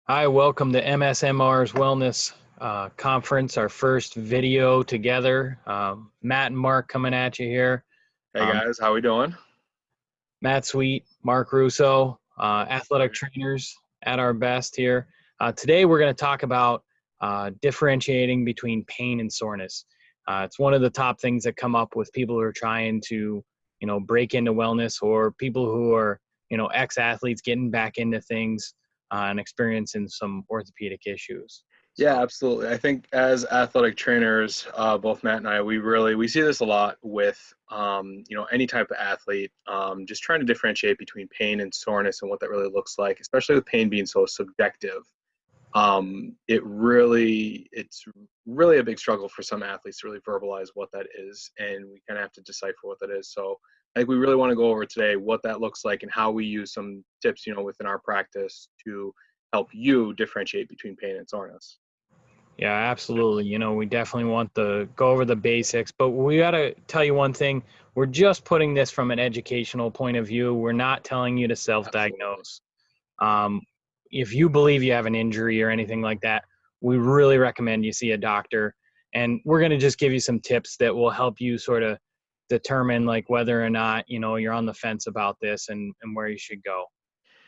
Hi, welcome to MSMR's Wellness Conference, our first video together. Matt and Mark coming at you here. Hey Um, guys, how we doing? Matt Sweet, Mark Russo, athletic trainers at our best here. Today we're going to talk about differentiating between pain and soreness. It's one of the top things that come up with people who are trying to, break into wellness, or people who are, ex-athletes getting back into things and experiencing some orthopedic issues. Yeah, So, absolutely. I think as athletic trainers, both Matt and I, we see this a lot with any type of athlete, just trying to differentiate between pain and soreness and what that really looks like, especially with pain being so subjective. It's really a big struggle for some athletes to really verbalize what that is, and we kind of have to decipher what that is. So I think we really want to go over today what that looks like and how we use some tips, within our practice to help you differentiate between pain and soreness. yeah, absolutely. We definitely want to go over the basics, but we got to tell you one thing. We're just putting this from an educational point of view. We're not telling you to Absolutely. self-diagnose. Um, if you believe you have an injury or anything like that, we really recommend you see a doctor. And we're going to just give you some tips that will help you sort of determine like whether or not, you're on the fence about this and where you should go.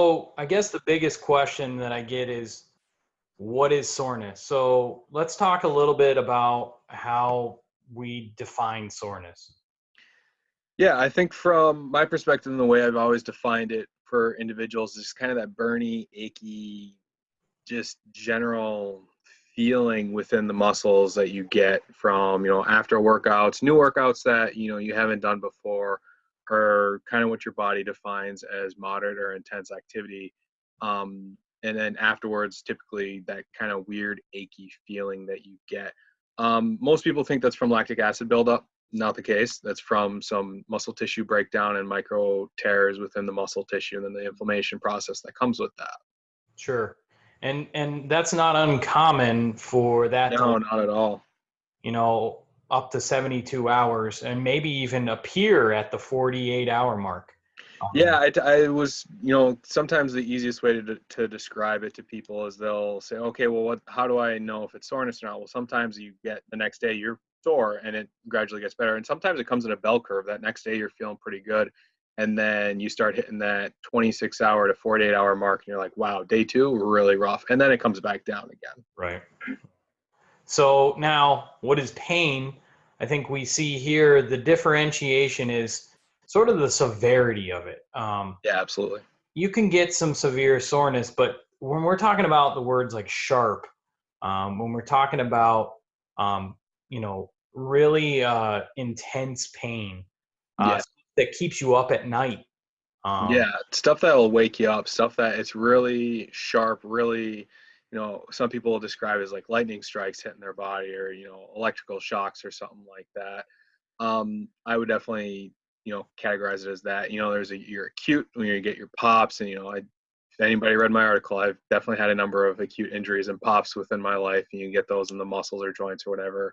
So I guess the biggest question that I get is, what is soreness? So let's talk a little bit about how we define soreness. Yeah, I think from my perspective and the way I've always defined it for individuals is kind of that burny, achy, just general feeling within the muscles that you get from, after workouts, new workouts that, you haven't done before, or kind of what your body defines as moderate or intense activity. And then afterwards, typically that kind of weird, achy feeling that you get. Most people think that's from lactic acid buildup. Not the case. That's from some muscle tissue breakdown and micro tears within the muscle tissue, and then the inflammation process that comes with that. Sure. And that's not uncommon for that to, No, not at all. up to 72 hours and maybe even appear at the 48-hour mark. Yeah, I was, sometimes the easiest way to describe it to people is they'll say, okay, well, how do I know if it's soreness or not? Well, sometimes you get the next day you're sore and it gradually gets better. And sometimes it comes in a bell curve. That next day you're feeling pretty good. And then you start hitting that 26-hour to 48-hour mark and you're like, wow, day two, really rough. And then it comes back down again. Right. So now, what is pain? I think we see here the differentiation is sort of the severity of it. Yeah, absolutely. You can get some severe soreness, but when we're talking about the words like sharp, when we're talking about, really intense pain, Yeah. that keeps you up at night. Um, Yeah, stuff that will wake you up, stuff that it's really sharp, really, some people will describe as like lightning strikes hitting their body or, electrical shocks or something like that. I would definitely, categorize it as that. You're acute when you get your pops, and if anybody read my article, I've definitely had a number of acute injuries and pops within my life, and you get those in the muscles or joints or whatever.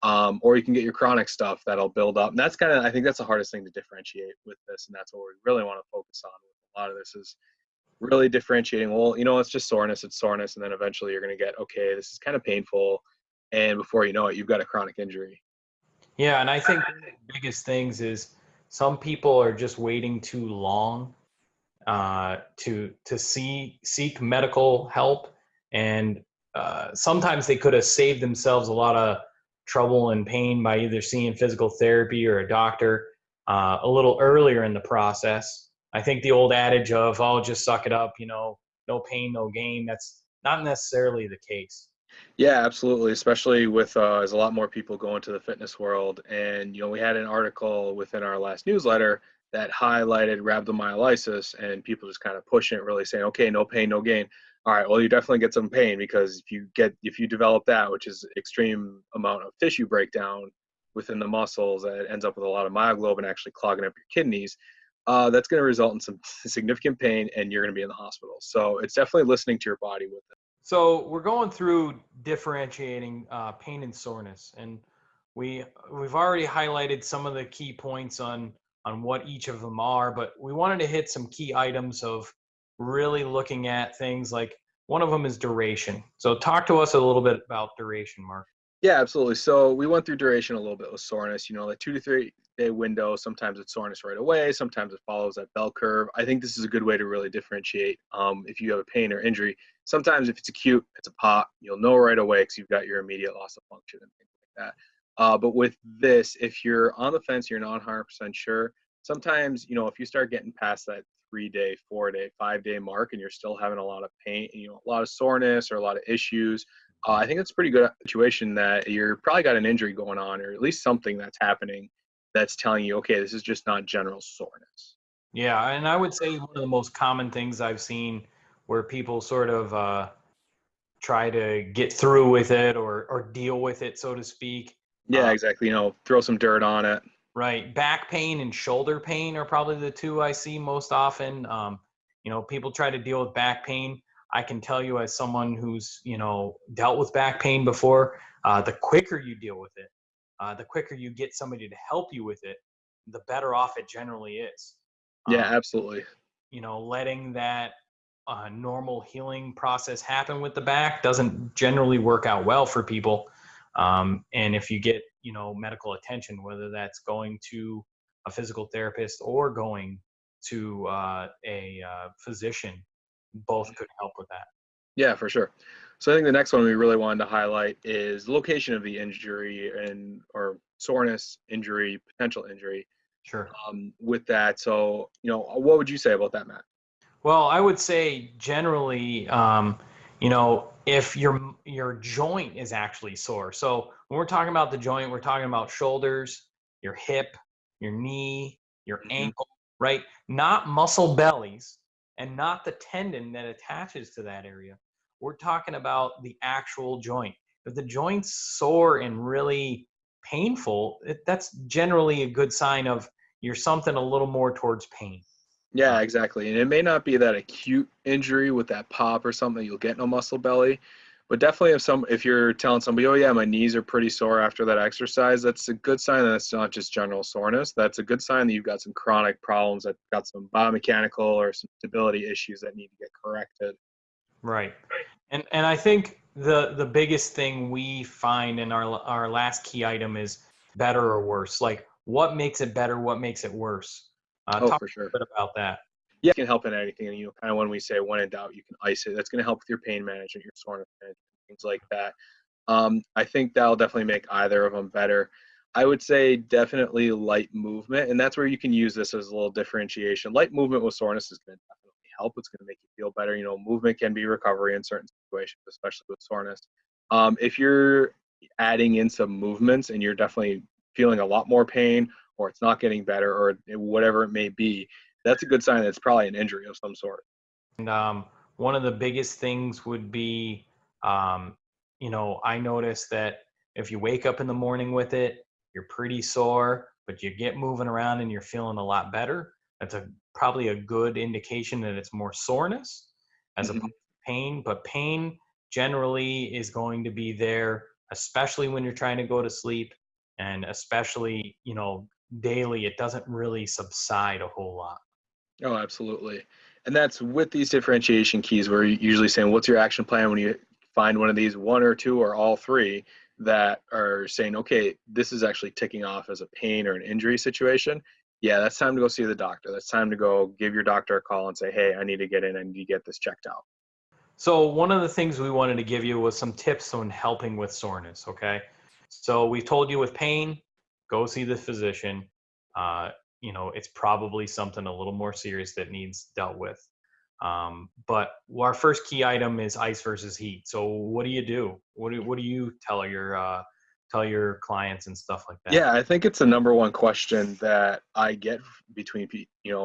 Or you can get your chronic stuff that'll build up. And that's I think that's the hardest thing to differentiate with this. And that's what we really want to focus on with a lot of this is really differentiating. Well, it's just soreness, it's soreness. And then eventually you're going to get, okay, this is kind of painful. And before you know it, you've got a chronic injury. yeah, and I think one of the biggest things is some people are just waiting too long to seek medical help, and sometimes they could have saved themselves a lot of trouble and pain by either seeing physical therapy or a doctor a little earlier in the process. I think the old adage of "oh, just suck it up," no pain, no gain. That's not necessarily the case. Yeah, absolutely. Especially with there's a lot more people going to the fitness world, and we had an article within our last newsletter that highlighted rhabdomyolysis, and people just kind of pushing it, really saying, okay, no pain, no gain. All right, well, you definitely get some pain because if you develop that, which is extreme amount of tissue breakdown within the muscles, that ends up with a lot of myoglobin actually clogging up your kidneys. That's going to result in some significant pain, and you're going to be in the hospital. So it's definitely listening to your body with it. So we're going through differentiating pain and soreness, and we've already highlighted some of the key points on what each of them are, but we wanted to hit some key items of really looking at things like One of them is duration. So talk to us a little bit about duration, Mark. Yeah, absolutely. So we went through duration a little bit with soreness, like 2 to 3 day window. Sometimes it's soreness right away. Sometimes it follows that bell curve. I think this is a good way to really differentiate if you have a pain or injury. Sometimes if it's acute, it's a pop. You'll know right away because you've got your immediate loss of function and things like that. But with this, if you're on the fence, you're not 100% sure. Sometimes, if you start getting past that 3 day, 4 day, 5 day mark and you're still having a lot of pain, a lot of soreness or a lot of issues, I think it's a pretty good situation that you're probably got an injury going on, or at least something that's happening that's telling you, okay, this is just not general soreness. Yeah, and I would say one of the most common things I've seen where people sort of try to get through with it or deal with it, so to speak. Yeah, exactly. Throw some dirt on it. Right. Back pain and shoulder pain are probably the two I see most often. People try to deal with back pain. I can tell you, as someone who's, dealt with back pain before, the quicker you deal with it, the quicker you get somebody to help you with it, the better off it generally is. Yeah, Um, absolutely. Letting that normal healing process happen with the back doesn't generally work out well for people. And if you get, medical attention, whether that's going to a physical therapist or going to a physician, both could help with that. Yeah, for sure. So I think the next one we really wanted to highlight is the location of the injury and or soreness, injury, potential injury. Sure. With that, so what would you say about that, Matt? Well, I would say generally, if your joint is actually sore. So when we're talking about the joint, we're talking about shoulders, your hip, your knee, your Hmm. ankle, right? Not muscle bellies and not the tendon that attaches to that area. We're talking about the actual joint. If the joint's sore and really painful, that's generally a good sign of you're something a little more towards pain. Yeah, exactly. And it may not be that acute injury with that pop or something you'll get in a muscle belly, but definitely if you're telling somebody, oh yeah, my knees are pretty sore after that exercise, that's a good sign that it's not just general soreness. That's a good sign that you've got some chronic problems that got some biomechanical or some stability issues that need to get corrected. Right. And I think the biggest thing we find in our last key item is better or worse. Like, what makes it better? What makes it worse? Oh, Talk for a sure. little bit about that. Yeah, it can help in anything. And kind of when we say when in doubt, you can ice it. That's going to help with your pain management, your soreness management, things like that. I think that'll definitely make either of them better. I would say definitely light movement, and that's where you can use this as a little differentiation. Light movement with soreness is going to definitely help. It's going to make you feel better. Movement can be recovery in certain situations, especially with soreness. If you're adding in some movements and you're definitely feeling a lot more pain, or it's not getting better, or whatever it may be, that's a good sign that it's probably an injury of some sort. And one of the biggest things would be, I noticed that if you wake up in the morning with it, you're pretty sore, but you get moving around and you're feeling a lot better. That's probably a good indication that it's more soreness as opposed Hmm. to pain. But pain generally is going to be there, especially when you're trying to go to sleep, and especially, daily. It doesn't really subside a whole lot. Oh, absolutely. And that's with these differentiation keys, where you're usually saying, what's your action plan when you find one of these, one or two or all three, that are saying, okay, this is actually ticking off as a pain or an injury situation. Yeah, that's time to go see the doctor. That's time to go give your doctor a call and say, hey, I need to get in. I need to get this checked out. So one of the things we wanted to give you was some tips on helping with soreness. Okay, so we've told you with pain, go see the physician. It's probably something a little more serious that needs dealt with. But our first key item is ice versus heat. So what do you do? What do you tell your clients and stuff like that? Yeah, I think it's the number one question that I get between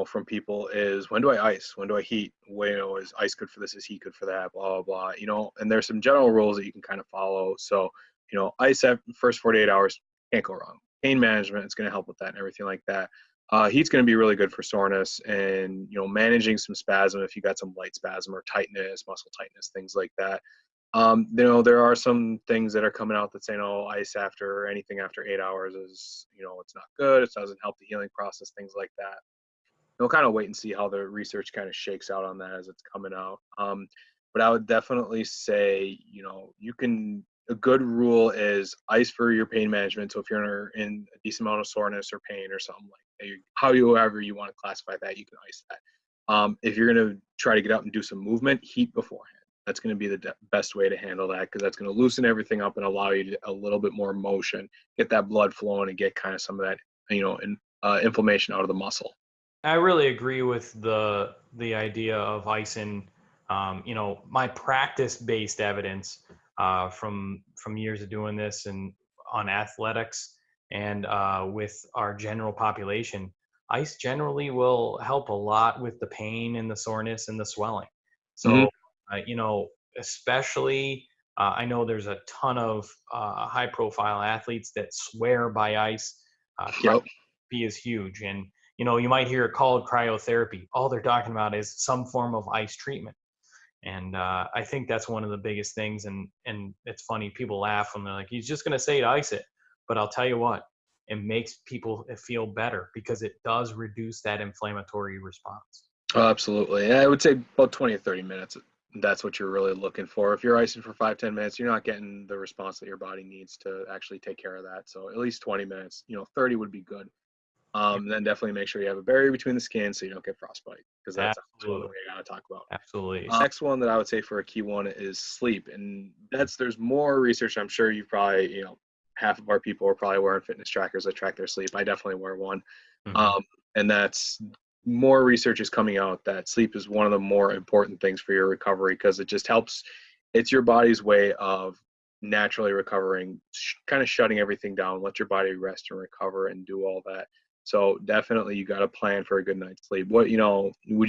from people is, when do I ice? When do I heat? Is ice good for this? Is heat good for that? Blah blah blah. And there's some general rules that you can kind of follow. So ice at first 48 hours can't go wrong. Pain management is going to help with that and everything like that. Heat's going to be really good for soreness and managing some spasm if you got some light spasm or tightness, muscle tightness, things like that. There are some things that are coming out that say, no, ice after anything after 8 hours is, it's not good. It doesn't help the healing process, things like that. We'll kind of wait and see how the research kind of shakes out on that as it's coming out. but I would definitely say, a good rule is ice for your pain management. So if you're in a decent amount of soreness or pain or something like that, however you want to classify that, you can ice that. If you're going to try to get up and do some movement, heat beforehand. That's going to be the best way to handle that, because that's going to loosen everything up and allow you to a little bit more motion, get that blood flowing, and get kind of some of that, inflammation out of the muscle. I really agree with the idea of icing. My practice-based evidence from years of doing this and on athletics and with our general population, ice generally will help a lot with the pain and the soreness and the swelling. Hmm. So, especially, I know there's a ton of high-profile athletes that swear by ice. Yep. Cryotherapy is huge, and you might hear it called cryotherapy. All they're talking about is some form of ice treatment. And I think that's one of the biggest things. And it's funny, people laugh when they're like, he's just going to say to ice it. But I'll tell you what, it makes people feel better because it does reduce that inflammatory response. Oh, absolutely. And I would say about 20 or 30 minutes. That's what you're really looking for. If you're icing for 5, 10 minutes, you're not getting the response that your body needs to actually take care of that. So at least 20 minutes, 30 would be good. Yeah, Then definitely make sure you have a barrier between the skin so you don't get frostbite, because that's one absolutely. we gotta talk about. Absolutely. Next one that I would say for a key one is sleep, and there's more research. I'm sure you probably, half of our people are probably wearing fitness trackers that track their sleep. I definitely wear one, Hmm. um, and that's more research is coming out that sleep is one of the more important things for your recovery, because it just helps. It's your body's way of naturally recovering, kind of shutting everything down, let your body rest and recover and do all that. So definitely you got to plan for a good night's sleep. Would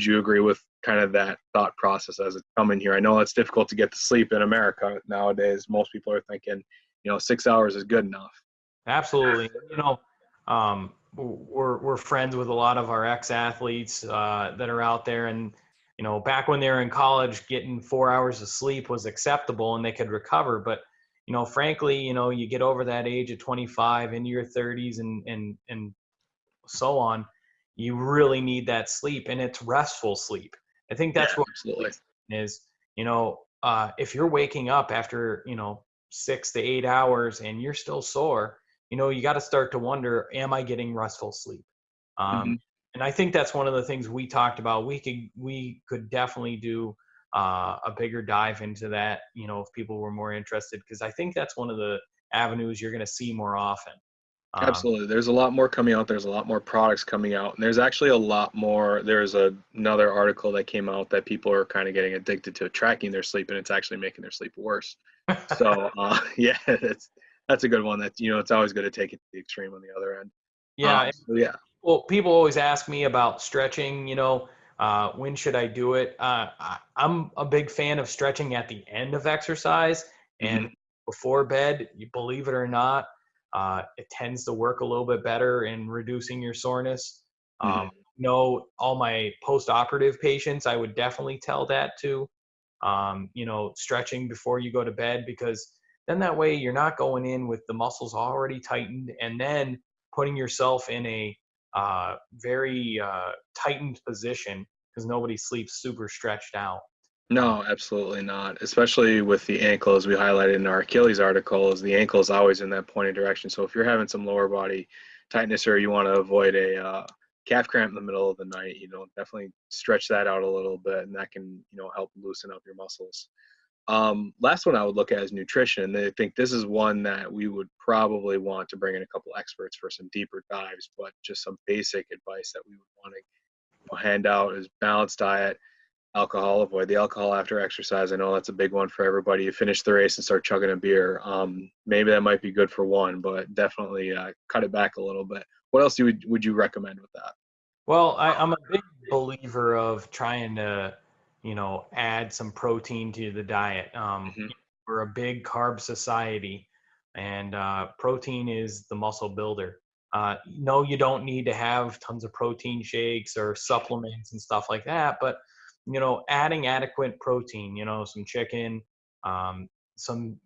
you agree with kind of that thought process as it's coming here? I know it's difficult to get to sleep in America nowadays. Most people are thinking, 6 hours is good enough. Absolutely. We're friends with a lot of our ex-athletes that are out there, and back when they were in college, getting 4 hours of sleep was acceptable and they could recover. But frankly, you get over that age of 25 into your 30s and so on, you really need that sleep, and it's restful sleep. I think Yeah, that's what absolutely. is. If you're waking up after 6 to 8 hours and you're still sore, you got to start to wonder, am I getting restful sleep? Hmm. um, and I think that's one of the things we talked about. We could definitely do a bigger dive into that, if people were more interested, because I think that's one of the avenues you're going to see more often. um, Absolutely. There's a lot more coming out. There's a lot more products coming out. And there's actually a lot more. Another article that came out that people are kind of getting addicted to tracking their sleep, and it's actually making their sleep worse. So, yeah, that's a good one. That, it's always good to take it to the extreme on the other end. yeah. So yeah. Well, people always ask me about stretching, when should I do it? I'm a big fan of stretching at the end of exercise and Hmm. before bed. You believe it or not, it tends to work a little bit better in reducing your soreness. Hmm. All my post-operative patients, I would definitely tell that to, stretching before you go to bed, because then that way you're not going in with the muscles already tightened and then putting yourself in a very tightened position, because nobody sleeps super stretched out. Uh, No, absolutely not. Especially with the ankle, as we highlighted in our Achilles article, is the ankle is always in that pointing direction. So if you're having some lower body tightness, or you want to avoid a calf cramp in the middle of the night, definitely stretch that out a little bit, and that can, help loosen up your muscles. Last one I would look at is nutrition. I think this is one that we would probably want to bring in a couple experts for some deeper dives, but just some basic advice that we would want to, hand out is balanced diet, alcohol, avoid the alcohol after exercise. I know that's a big one for everybody. You finish the race and start chugging a beer. Maybe that might be good for one, but definitely cut it back a little bit. What else would you recommend with that? well, I'm a big believer of trying to, add some protein to the diet. Hmm. We're a big carb society, and protein is the muscle builder. No, you don't need to have tons of protein shakes or supplements and stuff like that, but adding adequate protein, some chicken, um, some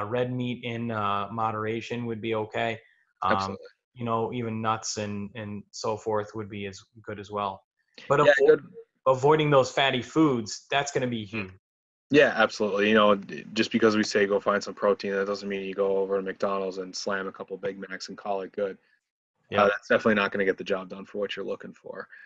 red meat in moderation would be okay. Um, Absolutely. Even nuts and so forth would be as good as well. But Yeah, good. avoiding those fatty foods, that's going to be Mhm. huge. Yeah, absolutely. You know, just because we say go find some protein, that doesn't mean you go over to McDonald's and slam a couple Big Macs and call it good. Yep. That's definitely not going to get the job done for what you're looking for.